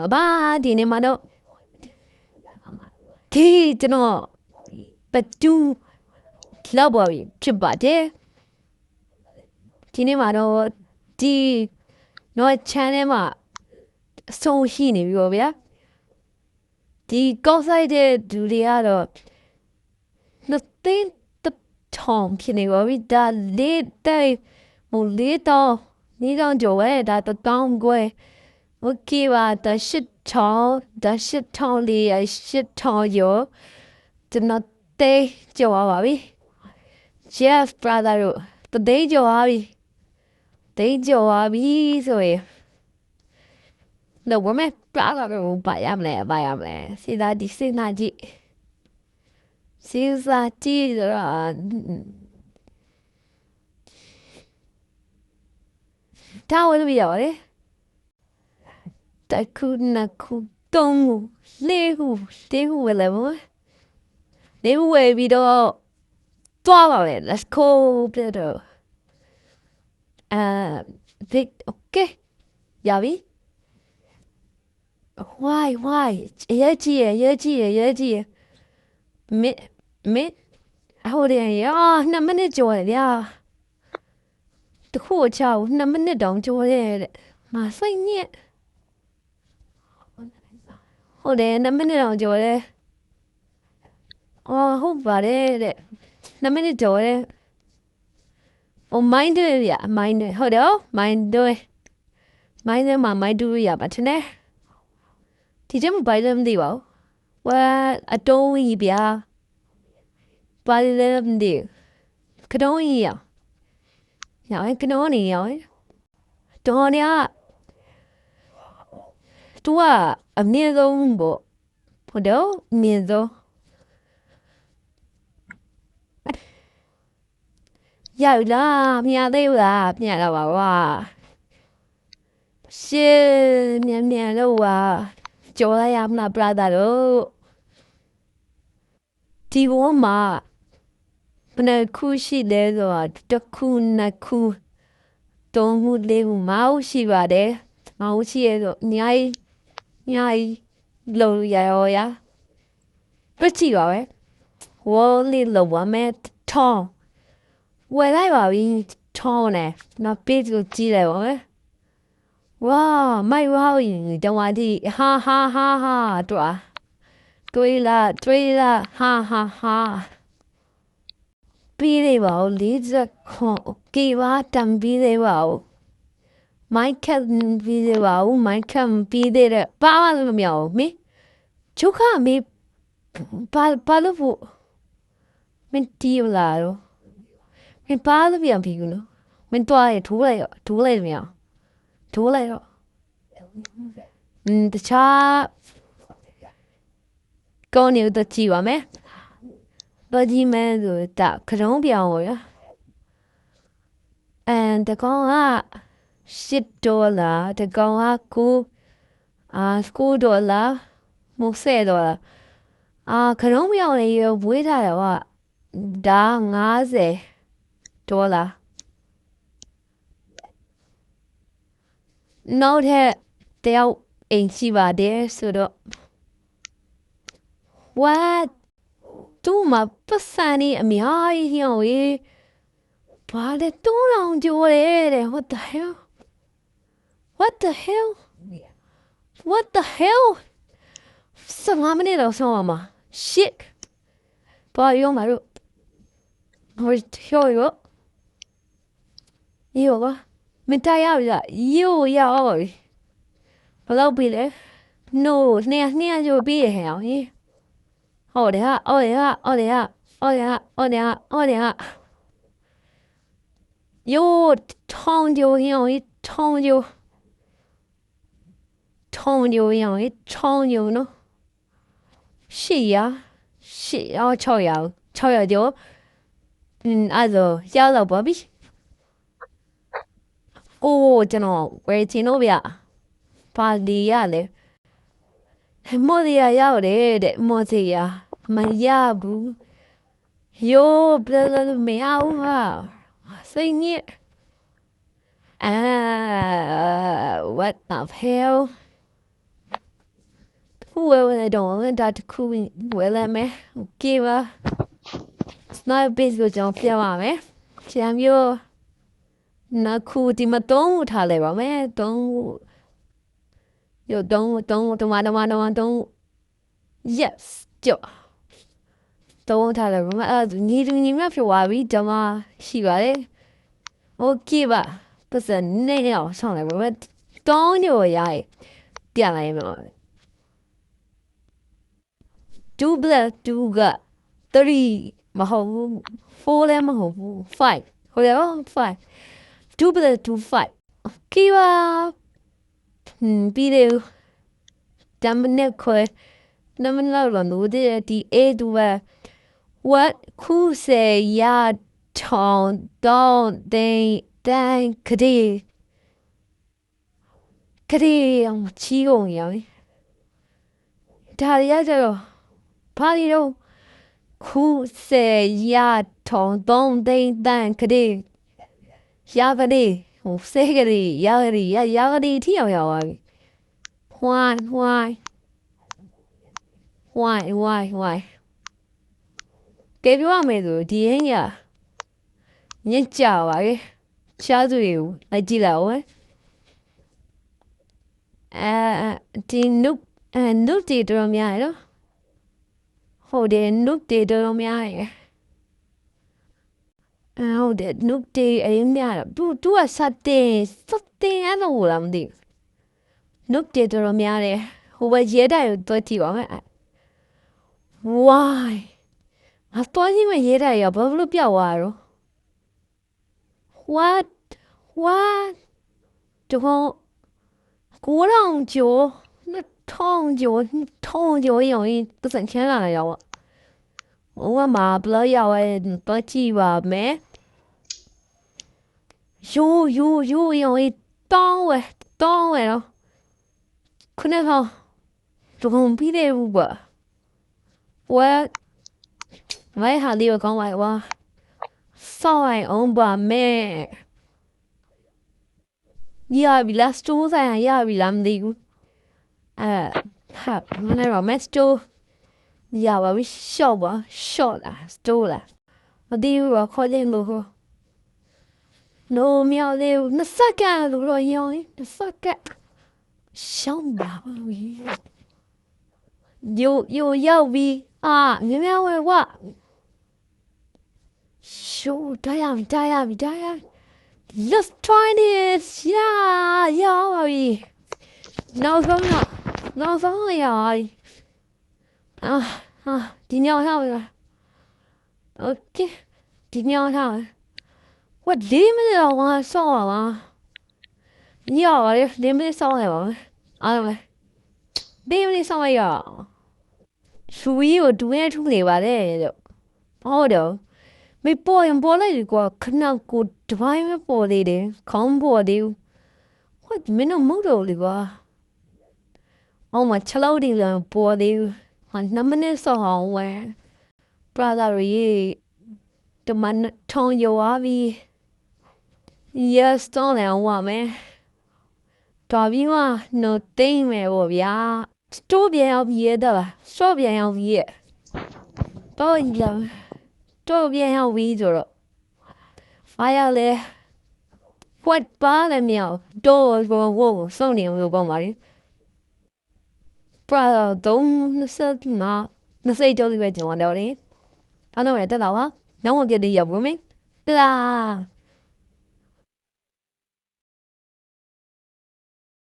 ba thì nên mà đâu thì cho nó bắt tu lâu rồi chụp bà thế thì nên mà đâu thì nó channel mà song hi này rồi biết thì có sai de du đi à đâu nó tên tập thòng thì này rồi đã lết đây một lết đó你当就为他的当归，我给我的食草里的食草油，真的得就我话比，Jeff brother，都得就我比，得就我比所以，那我们 brother 白呀，现在的现在的，现在的了，他为什么要嘞？tại khu na khu đông lê khu về là 뭐내후에 video toa vào vậy let's go better big okay giờ đi why nhớ chi mẹ hồi đấy à năm mươi rồi đấy à tôi khu chào năm mươi đồng rồi đấy mà sao nhỉ hồi đấy năm mươi đồng rồi đấy không phải đấy năm mươi rồi đấy mind ya mind hồi đó mind mà mind ya mà thế này thì chứ một bài làm gì bảo và ở đâu gì bia bài làm gì cái đó gì à nói cái đó này nói đó nè tôi âm nhạc đâu bộ hồi đó miền đâu giờ là nhà đây là nhà là bảo à xin nhà đâu à chỗ này em là brother đó thì bố mà bên này khu sĩ đấy rồi đất khu này khu đông khu đấy máu sĩ vào đấy máu sĩ rồi nhai lâu rồi à bất chỉ bảo ấy 我哩老我们唱，我来话伊唱呢，那别就记来我们，哇，买好伊电话的，哈哈哈哈，对了，哈哈哈，比的话，你这看，给我当比的话，买看比的话，买看比的了，八万个秒没，就看没，八了不。mình tiêu là rồi mình ba cái việc gì nữa mình toa thú lại mèo thú lại rồi từ cha con nhiều từ chỉ vào mẹ bao nhiêu mẹ rồi ta không biết rồi á and the con shit dollar the con school dollar một xe dollar không biết này vui thay rồi đã ngã rẽ đó là nó thế theo anh chị vào để sửa đó what tu mà bắt sang đi mi hai hiểu ý bà để tu lòng cho để what the hell what the hell sao ngắm này đâu sao mà shit bà yêu mà rồi hồi hiểu 이거 민타야 이오야 bao bị lẽ no nè rồi bị hẻo nhỉ ở đây yo thông điều hiểu thông điều hiểu thông điều nó gì chơi điều giờ giao là bao bị真的，为钱那边，巴黎呀嘞，莫的呀要嘞的，莫的呀，没呀不，哟，不是没有啊，所以你，what the hell？ whoever don't that cool well me give a snipe base ကိုကျွန်တော်ပြပါမယ်။ကျန်မျိုးနှစ်ခုဒီမှာ3ခုထားလိုက်ပါမယ်။3ရုပ်3တမ3 yes ကြော့3ထားလိုက်ပါမယ်။အဲ့ညီတူညီမျှဖြစ်သွားပြီဓမ္မရှိပါလေ။ okay ပါပတ်စံနေအောင်ဆောင်လိုက်ပါမယ်။3ညိုရရပြန်လိုက်မှာ။ 2 plus 2က3မဟုတ်ဘူး4လည်းမဟုတ်ဘူး5ဟုတ်ရော5 2 plus 2 5ကိပါပြီးတယ်တမနဲ့ခွဲနမလောက်လို့ဒီ A တူပဲ what ခုစေရထောင်းတောင်းတန်ခရီအောင်ချီကုန်ရမယ်ဒါရကြတော့ဘာလို့တော့ခုစေရထောင်းတောင်းတန်ခရီရပါလေဟိုစေကလေးရကလေးထိအောင်ရောက်ပါပြီ why ကဲပြောရမယ်ဆိုဒီဟင်းရညစ်ကြပါလေရှားသူတွေကိုလိုက်ကြည့်လိုက်အောင်ဒီနုတွေတော်များရနော်ဟုတ်တယ်နုတွေတော်များရဟုတ်တယ်နုတွေအရင်များတော့သူကစတင်အဲ့လိုလားမသိနုတွေတော်များတယ်ဟိုဘရဲတိုင်ကိုတွက်ကြည့်ပါမယ် why ငါတွားကြည့်မရဲတိုင်ရဘာလို့ပြောက်သွားရော what တော့ကိုလောင်ကျော်2000ကျော်ရောင်းပတ်စံချမ်းလာရောဟိုမှာဘလော့ရောက်ရဲတွက်ကြည့်ပါမယ်ရိုးရောင်းတောင်းဝဲတော့ခုနကတော့ပြီးတယ်ဘူးပါဝဲမဟာလီကိုကောင်းပါဝါဆောင်းအောင်ပါမယ်ရပြီလားစတိုးဆိုင်ရပြီလားမသိဘူးဟာမနေ့ကမက်စတိုးရပါပြီရှော့လားစတိုးလားမသိဘူးခေါ်တယ်လို့no မြောက်လေးနှစ်စက္ကန့်လို့တော့ရောင်းနှစ်စက္ကန့်ရှောင်းပါဘူးရောက်ပြီမြောက်ဝဲဝရှိုးတာရပြီ let's try this ရပါပြီနောက်ဆုံးရဒီညောင်းထားပြီ okay ဒီညောင်းထားwhat 4 minutes တော့ဝါဆောင်းပါညောင်းပါလေ4 minutes ဆောင်းရပါအားလုံး4 minutes ဆောင်းရရှူရီကိုတူရဲထူနေပါတယ်လို့ဟုတ်တော့မေပေါ်ရင်ပေါ်လိုက်ကွာခဏကိုတပိုင်းပဲပေါ်သေးတယ်ခေါင်းပေါ်သေးဘူးwhat မင်းတို့မဟုတ်တော့လေကွာအော်မချလောက်ဒီလည်းပေါ်သေးဘူးဟာ2 minutes ဆောင်းအောင်ဝဲ brother ရေတမန်ထုံရောပြီ yes တော့လည်းဝါမယ်တော်ပြီးမှနိုသိမ့်မယ်ဗောဗျာစတိုးပြန်ရောက်ပြီတော့စော့ပြန်ရောက်ပြီတော့ပြန်ရောက်ပြီဆိုတော့ fire လေ what ပါလဲမြောက်တော့ဝုန်းစုံနေလို့ပေါ့ပါလေ brother 20ကျော်လေးပဲကျွန်တော်တော့လေအားလုံးရတက်တော့ပါနောက်မှပြည့်ရဘူးမင်းတလား